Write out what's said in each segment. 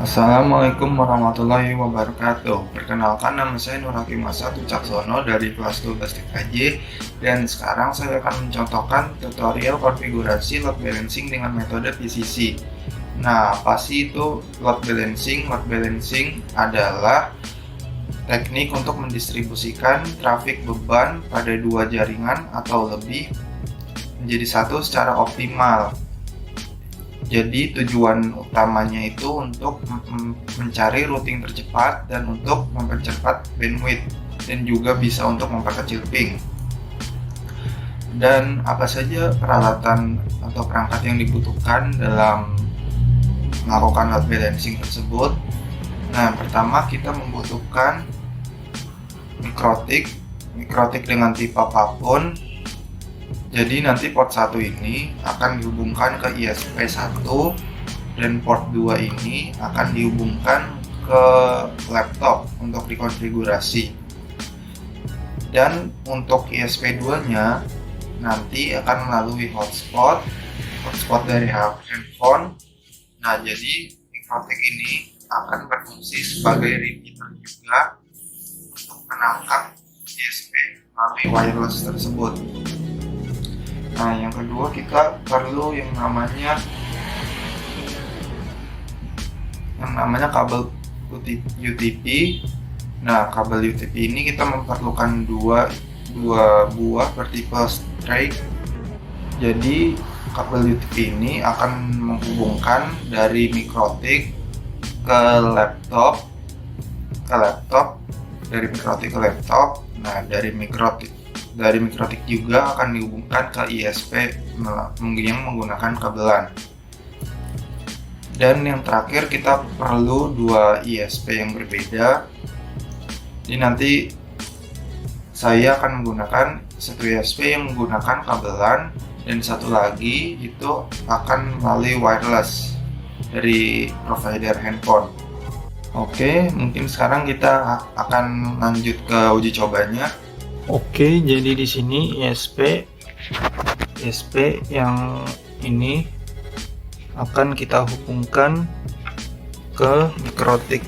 Assalamualaikum warahmatullahi wabarakatuh. Perkenalkan, nama saya Nur Hakim Asad Wicaksono dari kelas 12 TKJ, dan sekarang saya akan mencontohkan tutorial konfigurasi load balancing dengan metode PCC. Nah, apa sih itu load balancing? Load balancing adalah teknik untuk mendistribusikan trafik beban pada dua jaringan atau lebih menjadi satu secara optimal. Jadi tujuan utamanya itu untuk mencari routing tercepat dan untuk mempercepat bandwidth, dan juga bisa untuk memperkecil ping. Dan apa saja peralatan atau perangkat yang dibutuhkan dalam melakukan load balancing tersebut? Nah, pertama kita membutuhkan mikrotik dengan tipe apapun. Jadi nanti port 1 ini akan dihubungkan ke ISP1, dan port 2 ini akan dihubungkan ke laptop untuk dikonfigurasi. Dan untuk ISP2 nya nanti akan melalui hotspot dari handphone. Nah, jadi mikrotik ini akan berfungsi sebagai repeater juga untuk menangkap ISP melalui wireless tersebut. Nah, yang kedua kita perlu yang namanya kabel UTP. Nah, kabel UTP ini kita memerlukan dua buah bertipe straight. Jadi kabel UTP ini akan menghubungkan dari mikrotik ke laptop, dari mikrotik ke laptop. Nah, dari mikrotik juga akan dihubungkan ke ISP yang menggunakan kabelan. Dan yang terakhir kita perlu dua ISP yang berbeda. Jadi nanti saya akan menggunakan satu ISP yang menggunakan kabelan, dan satu lagi itu akan melalui wireless dari provider handphone. Oke, mungkin sekarang kita akan lanjut ke uji cobanya. Oke, jadi di sini ISP yang ini akan kita hubungkan ke mikrotik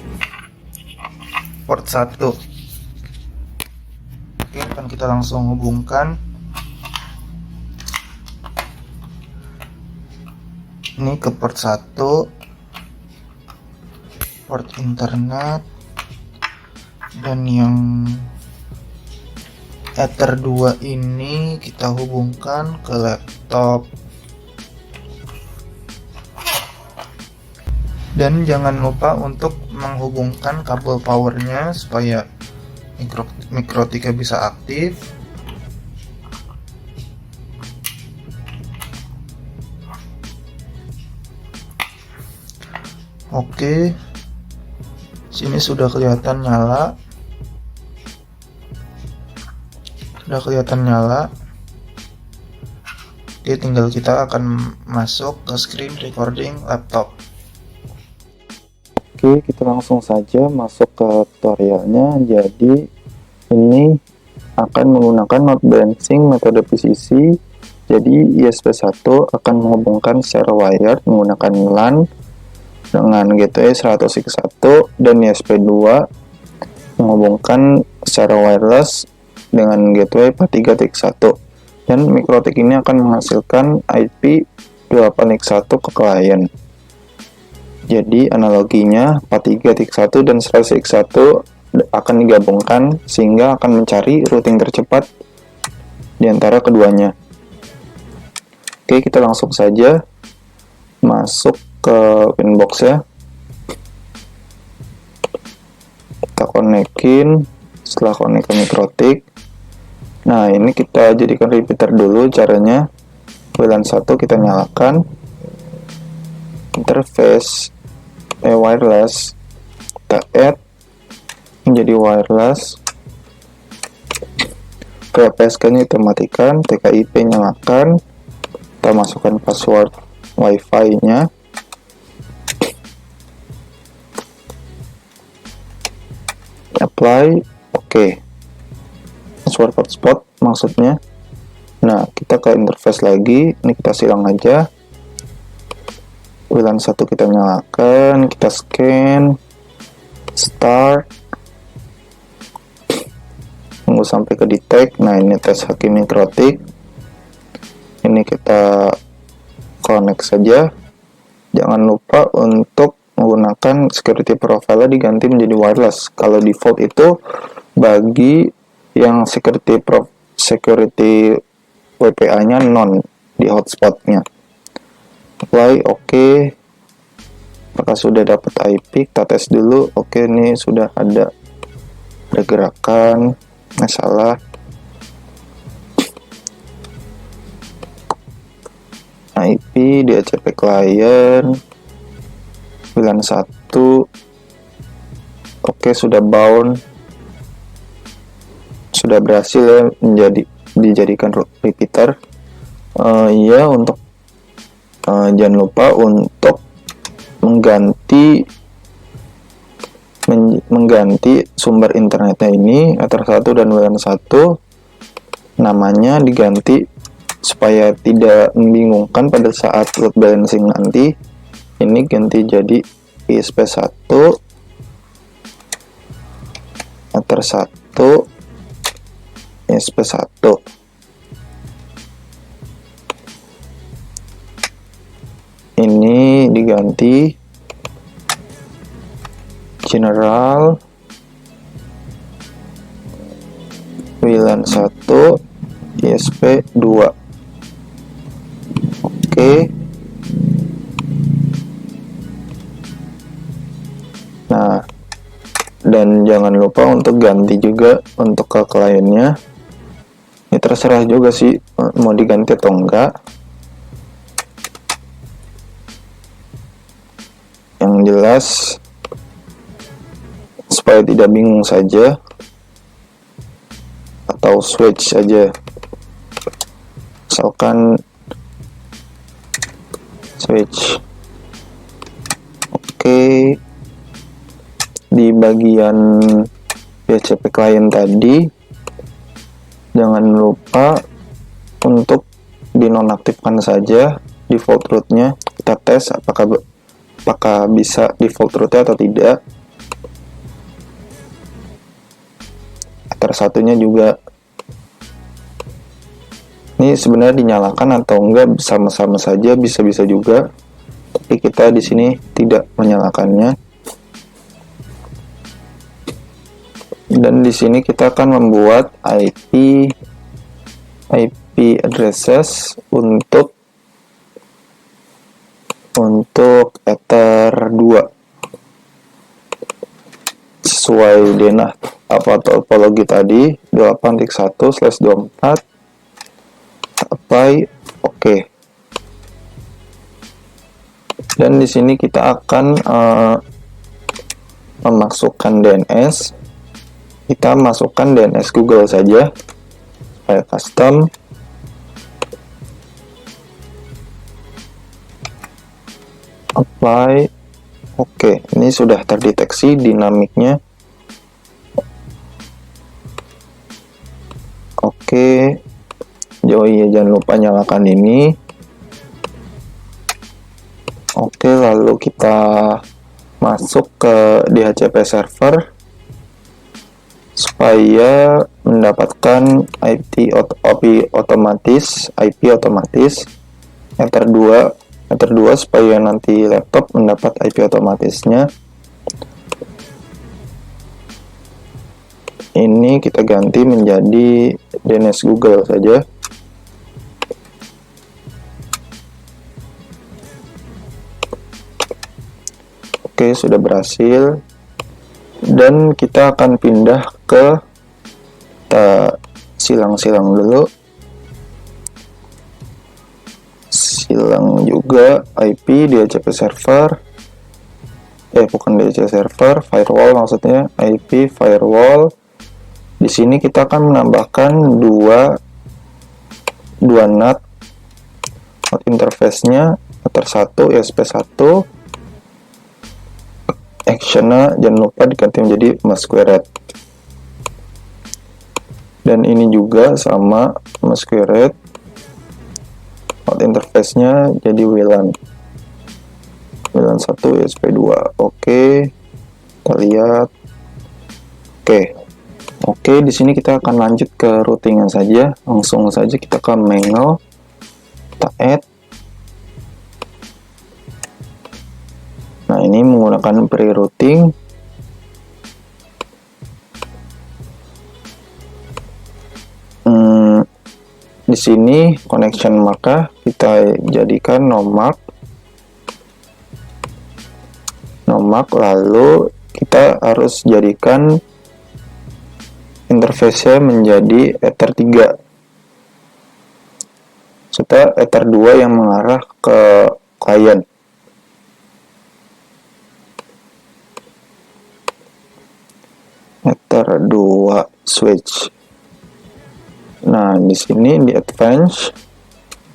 port 1. Oke, akan kita langsung hubungkan. Ini ke port 1, port internet, dan yang Ether 2 ini kita hubungkan ke laptop. Dan jangan lupa untuk menghubungkan kabel powernya supaya mikrotiknya bisa aktif. Oke, sini sudah kelihatan nyala. Oke, tinggal kita akan masuk ke screen recording laptop. Oke, kita langsung saja masuk ke tutorialnya. Jadi ini akan menggunakan load balancing metode PCC. Jadi ISP1 akan menghubungkan secara wire menggunakan LAN dengan gateway 100x1, dan ISP2 menghubungkan secara wireless dengan gateway 43x1, dan mikrotik ini akan menghasilkan IP 28x1 ke klien. Jadi analoginya 43x1 dan 100x1 akan digabungkan sehingga akan mencari routing tercepat di antara keduanya. Oke, kita langsung saja masuk ke pinbox ya. Kita konekin. Setelah konek ke mikrotik, nah ini kita jadikan repeater dulu caranya. WLAN 1 kita nyalakan, interface wireless kita add menjadi wireless, PSK nya kita matikan, TKIP nyalakan, kita masukkan password wifi nya, apply. Oke, password hotspot maksudnya. Nah, kita ke interface lagi, ini kita silang aja. WLAN 1 kita nyalakan, kita scan, start, tunggu sampai ke detect. Nah, ini tes Hakim Mikrotik. Ini kita connect saja. Jangan lupa untuk menggunakan security profile diganti menjadi wireless. Kalau default itu bagi yang security WPA-nya non di hotspotnya. Apply, oke. Apakah sudah dapat IP? Kita tes dulu. Oke, ini sudah ada gerakan. Salah. IP DHCP client WLAN 1. Oke, sudah bound. Sudah berhasil ya dijadikan repeater. Ya, untuk jangan lupa untuk mengganti sumber internetnya ini, Ether 1 dan WLAN 1 namanya diganti supaya tidak membingungkan pada saat load balancing nanti. Ini ganti jadi ISP1 Ether 1 ISP1. Ini diganti general WLAN 1 ISP2. Oke. Nah, dan jangan lupa untuk ganti juga untuk ke kliennya. Ini terserah juga sih mau diganti atau enggak. Yang jelas supaya tidak bingung saja, atau switch saja. Misalkan switch. Oke. Di bagian DHCP client tadi jangan lupa untuk dinonaktifkan saja default rootnya. Kita tes apakah bisa default rootnya atau tidak. Ether satunya juga ini sebenarnya dinyalakan atau enggak sama-sama saja, bisa-bisa juga, tapi kita di sini tidak menyalakannya. Dan di sini kita akan membuat IP addresses untuk Ether 2 sesuai denah topologi tadi 8.1/24. Apply, oke. Dan di sini kita akan memasukkan DNS. Kita masukkan DNS Google saja supaya custom. Apply, oke. Ini sudah terdeteksi dinamiknya. Oke. Ya, jangan lupa nyalakan ini. Oke, lalu kita masuk ke DHCP server supaya mendapatkan IP otomatis Ether 2 supaya nanti laptop mendapat IP otomatisnya. Ini kita ganti menjadi DNS Google saja. Oke, sudah berhasil. Dan kita akan pindah ke silang-silang dulu. Silang juga IP DHCP server. Bukan DHCP server, firewall maksudnya, IP firewall. Di sini kita akan menambahkan dua NAT interface-nya, Ether 1 ISP1. Actionnya jangan lupa diganti menjadi masquerade. Dan ini juga sama masquerade. Out interface-nya jadi WLAN. 91 ISP2. Oke, kita lihat. Oke, di sini kita akan lanjut ke routingnya saja. Langsung saja kita ke manual, kita add. Nah, ini menggunakan pre-routing. Di sini connection maka kita jadikan nomark, lalu kita harus jadikan interface-nya menjadi Ether 3 serta Ether 2 yang mengarah ke klien. Ether 2 switch. Nah, di sini di advance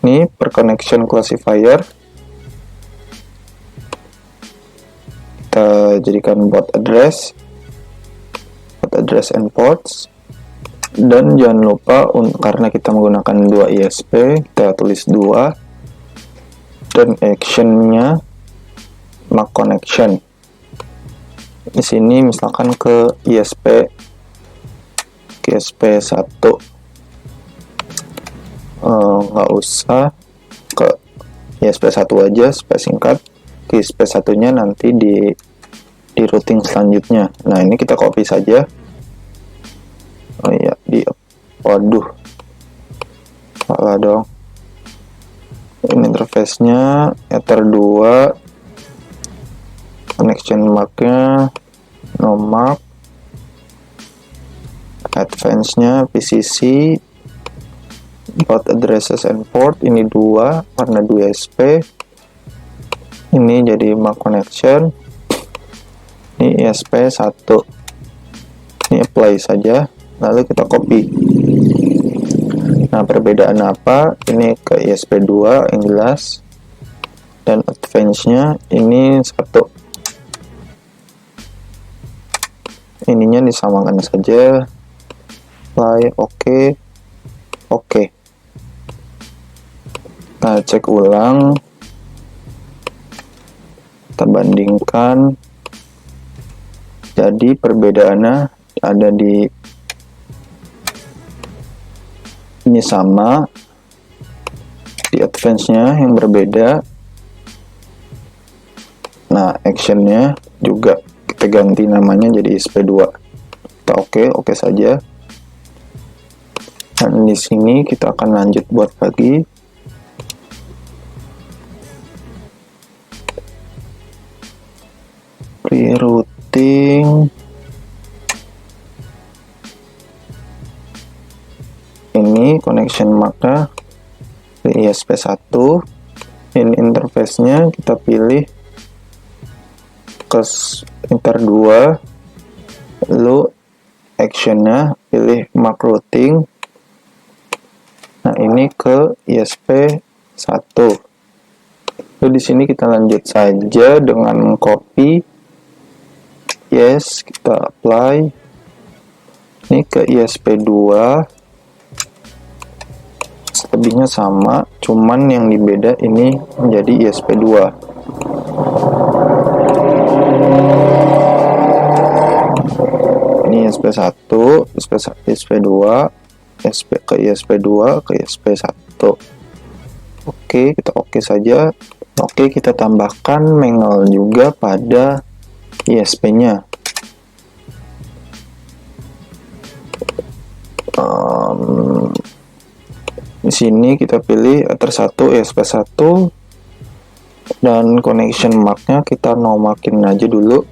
ini per connection classifier kita jadikan port address and ports, dan jangan lupa karena kita menggunakan 2 ISP kita tulis 2, dan actionnya MAC connection. Di sini misalkan ke ISP 1, nggak usah ke ISP 1 aja supaya singkat. Ke ISP 1-nya nanti di routing selanjutnya. Nah, ini kita copy saja. Oh iya, waduh, salah dong. Ini interface-nya Ether 2, connection mark-nya no mark, advance-nya PCC, port addresses and port ini 2 karena 2 ISP. Ini jadi MAC connection. Ini ISP 1. Ini apply saja, lalu kita copy. Nah, perbedaan apa? Ini ke ISP 2 yang jelas, dan advance-nya ini 1. Ininya disamakan saja. Apply, oke. Kita cek ulang, kita bandingkan. Jadi perbedaannya ada di ini sama, di advance-nya yang berbeda. Nah, action-nya juga kita ganti namanya jadi ISP2. Kita oke saja. Dan di sini kita akan lanjut buat lagi. Rerouting. Ini connection mark-nya di ISP1. Ini interface-nya kita pilih ke Ether 2. Lalu action-nya pilih MAC routing. Nah, ini ke ISP1. Lalu di sini kita lanjut saja dengan copy. Yes, kita apply. Ini ke ISP2. Selebihnya sama, cuman yang dibeda ini menjadi ISP2. Ini ISP1, ISP2, ke ISP2, ke ISP1. Oke, kita oke saja. Oke, kita tambahkan manual juga pada ISP-nya. Di sini kita pilih Ether 1 ISP1, dan connection mark-nya kita nomakin aja dulu.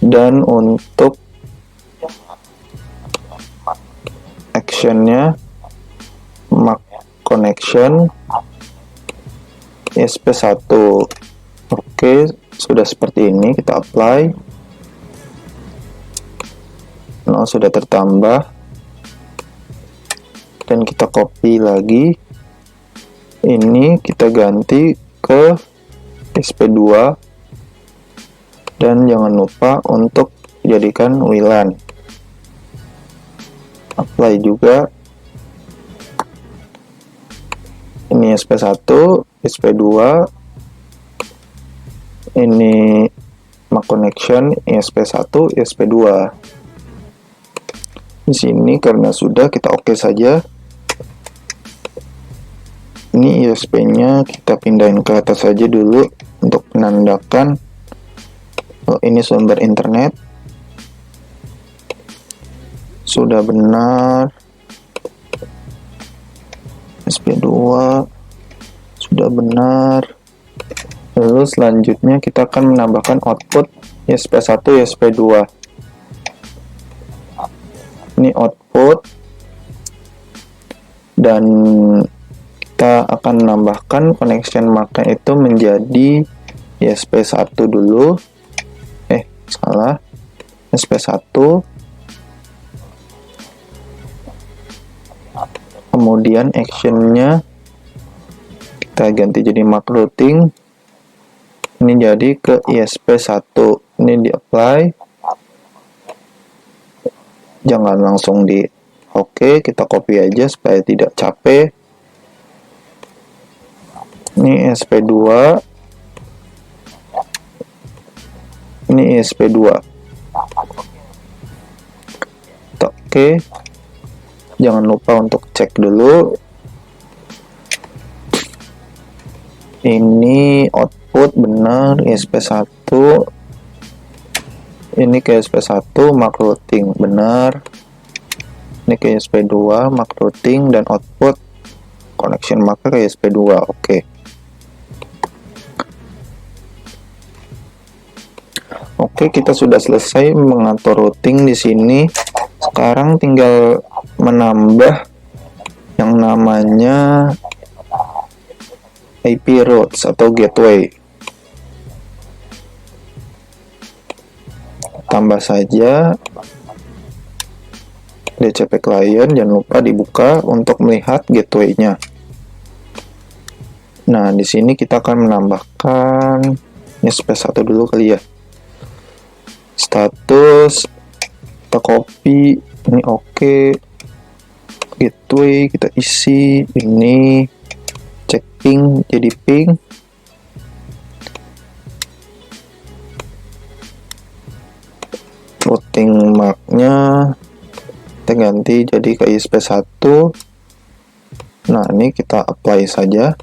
Dan untuk action-nya MAC connection ISP1. Oke, sudah seperti ini, kita apply. Nah, sudah tertambah, dan kita copy lagi. Ini kita ganti ke ISP2, dan jangan lupa untuk jadikan WLAN. Apply juga. Ini ISP1, ISP2, ini MAC connection ISP1, ISP2. Di sini karena sudah, kita oke saja. Ini ISP-nya kita pindahin ke atas saja dulu untuk menandakan ini sumber internet. Sudah benar. SP2 sudah benar. Lalu selanjutnya kita akan menambahkan output ISP1, ISP2. Ini output, dan kita akan menambahkan connection MAC-nya itu menjadi ISP1 dulu. Salah. ISP1. Kemudian actionnya kita ganti jadi MAC routing. Ini jadi ke ISP1. Ini di apply. Jangan langsung di oke, kita copy aja supaya tidak capek. Ini ISP2. Ini ISP2. Oke. Jangan lupa untuk cek dulu. Ini output benar ISP1. Ini ke ISP1 MAC routing benar. Ini ke ISP2 MAC routing, dan output connection MAC ke ISP2. Oke. Oke, kita sudah selesai mengatur routing di sini. Sekarang tinggal menambah yang namanya IP routes atau gateway. Tambah saja DCP client, jangan lupa dibuka untuk melihat gateway-nya. Nah, di sini kita akan menambahkan ISP1 dulu kali ya. Status kita copy, ini oke. Gateway kita isi, ini cek ping jadi ping. Routing MAC-nya kita ganti jadi ke ISP1. Nah, ini kita apply saja.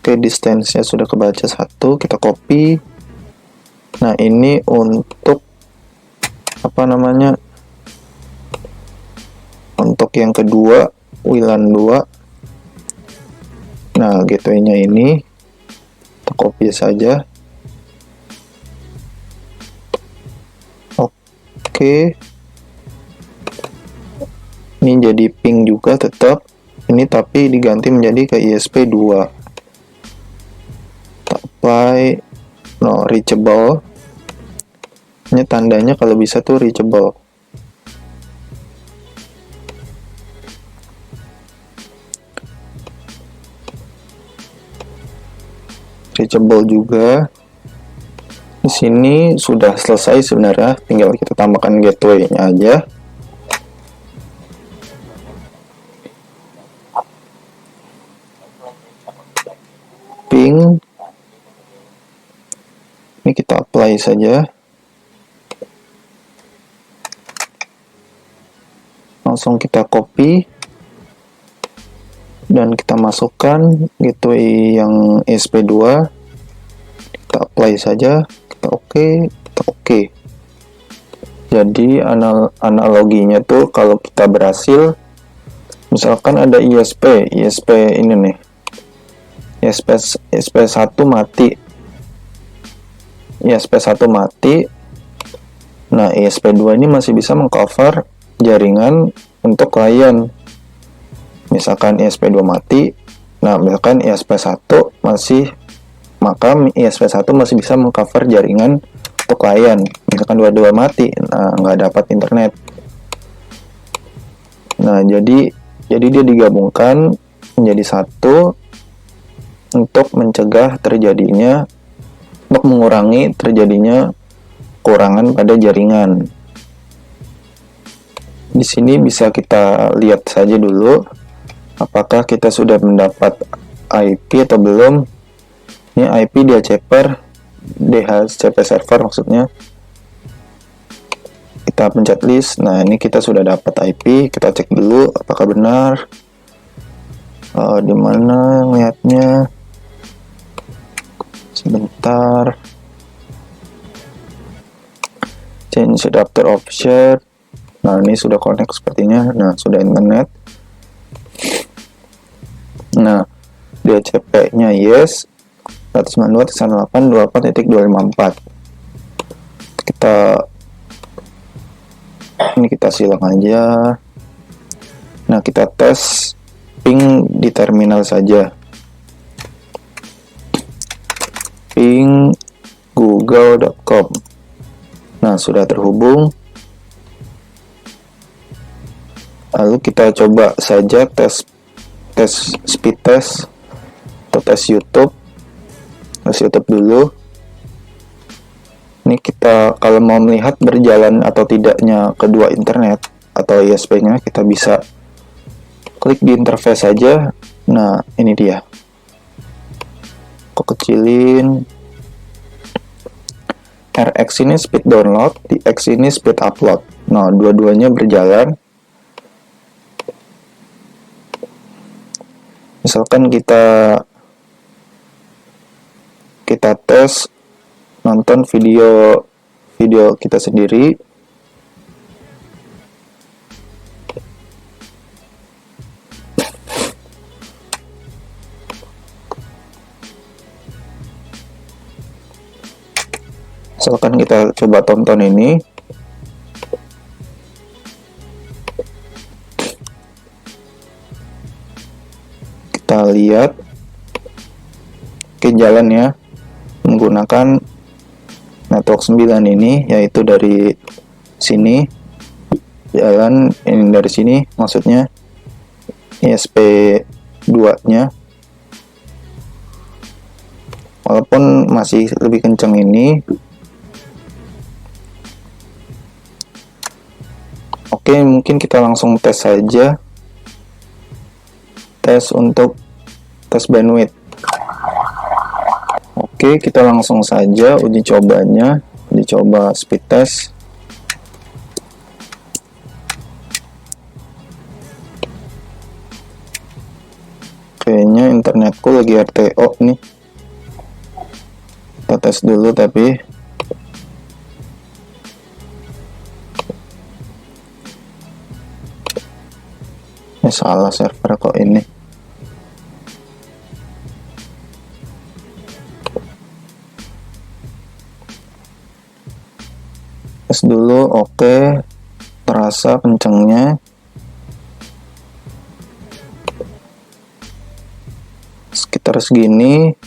Oke, distance-nya sudah kebaca 1, kita copy. Nah, ini untuk apa namanya? Untuk yang kedua, WLAN 2. Nah, gateway-nya ini kita copy saja. Oke. Ini jadi ping juga tetap. Ini tapi diganti menjadi ke ISP2. Kita apply. No reachable. Ini tandanya kalau bisa tuh reachable. Reachable juga. Di sini sudah selesai sebenarnya, tinggal kita tambahkan gateway-nya aja. Ping. Ini kita apply saja. Langsung kita copy dan kita masukkan gateway yang ISP2. Kita apply saja, kita oke. Jadi analoginya tuh kalau kita berhasil, misalkan ada ISP ini nih, ISP1 mati, nah ISP2 ini masih bisa mengcover jaringan untuk klien. Misalkan ISP2 mati, nah misalkan ISP1 masih, maka ISP1 masih bisa mengcover jaringan untuk klien. Misalkan dua-dua mati, nah nggak dapat internet. Nah jadi dia digabungkan menjadi satu untuk mencegah terjadinya, untuk mengurangi terjadinya kekurangan pada jaringan. Di sini bisa kita lihat saja dulu. apakah kita sudah mendapat IP atau belum. Ini IP DHCP server maksudnya. Kita pencet list. Nah, ini kita sudah dapat IP. Kita cek dulu apakah benar. Di mana ngeliatnya? Sebentar. Change adapter option. Nah, ini sudah connect sepertinya. Nah, sudah internet. Nah, DHCP-nya yes. 192.168.24.254. Kita silang aja. Nah, kita tes ping di terminal saja. Ping google.com. Nah, sudah terhubung. Lalu kita coba saja tes speed test atau tes YouTube. Tes YouTube dulu. Ini kita kalau mau melihat berjalan atau tidaknya kedua internet atau ISP-nya, kita bisa klik di interface saja. Nah, ini dia. Aku kecilin. RX ini speed download, TX ini speed upload. Nah, dua-duanya berjalan. Misalkan kita tes nonton video kita sendiri. Misalkan kita coba tonton ini. Kita lihat ke jalan ya, menggunakan network 9 ini, yaitu dari sini jalan ini, dari sini maksudnya ISP 2 nya, walaupun masih lebih kencang ini. Oke, mungkin kita langsung tes saja, tes untuk tes bandwidth. Oke, kita langsung saja uji cobanya, uji coba speed test. Kayaknya internetku lagi RTO nih. Kita tes dulu tapi salah server kok ini. Tes dulu, oke, terasa kencengnya. Sekitar segini.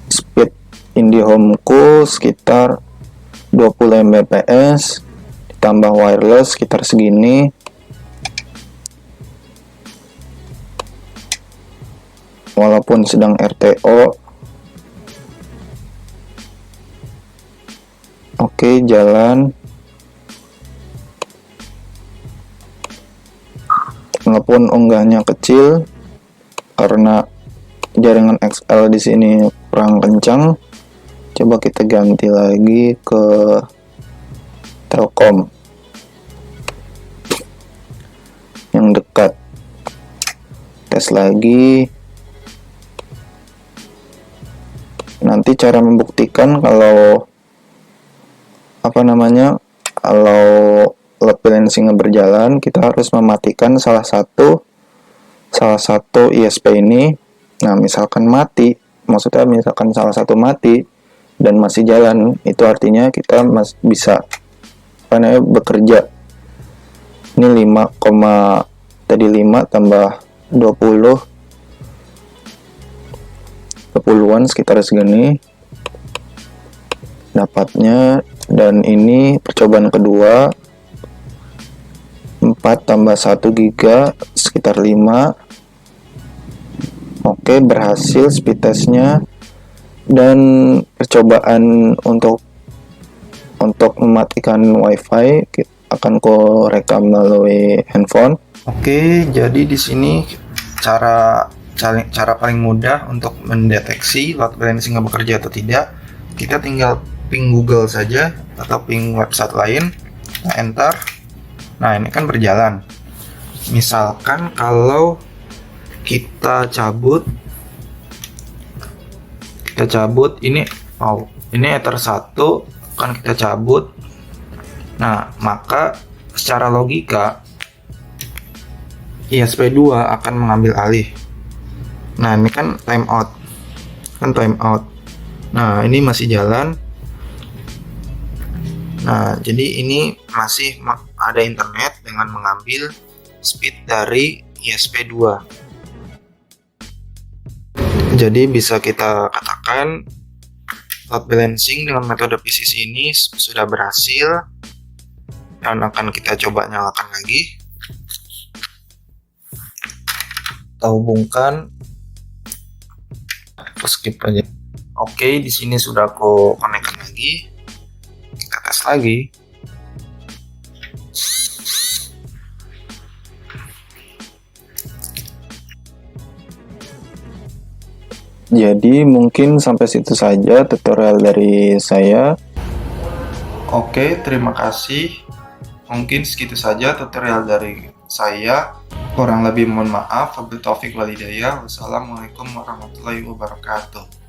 Speed IndiHome-ku sekitar 20 Mbps, ditambah wireless sekitar segini. Walaupun sedang RTO. Oke, jalan. Walaupun unggahnya kecil karena jaringan XL di sini kurang kencang. Coba kita ganti lagi ke Telkom yang dekat. Tes lagi. Nanti cara membuktikan kalau kalau load balancing berjalan, kita harus mematikan salah satu ISP ini. Nah, misalkan mati, maksudnya misalkan salah satu mati dan masih jalan, itu artinya kita bisa bekerja. Ini 5 tambah 20 kepuluhan, sekitar segini dapatnya. Dan ini percobaan kedua, 4 tambah 1 giga sekitar 5. Oke, berhasil speed testnya. Dan percobaan untuk mematikan wifi akan ku rekam melalui handphone. Oke, jadi di sini cara paling mudah untuk mendeteksi load balancing nggak bekerja atau tidak, kita tinggal ping Google saja atau ping website lain, kita enter. Nah, ini kan berjalan. Misalkan kalau kita cabut ini, ini Ether 1 kan kita cabut. Nah, maka secara logika ISP2 akan mengambil alih. Nah, ini kan timeout. Nah, ini masih jalan. Nah, jadi ini masih ada internet dengan mengambil speed dari ISP2. Jadi bisa kita katakan load balancing dengan metode PCC ini sudah berhasil, dan akan kita coba nyalakan lagi. Kita hubungkan, skip aja. Oke, di sini sudah aku konekkan lagi. Kita tes lagi. Jadi mungkin sampai situ saja tutorial dari saya. Oke, terima kasih. Mungkin segitu saja tutorial dari saya. Kurang lebih mohon maaf. Wabillahi taufiq wal hidayah. Wassalamualaikum warahmatullahi wabarakatuh.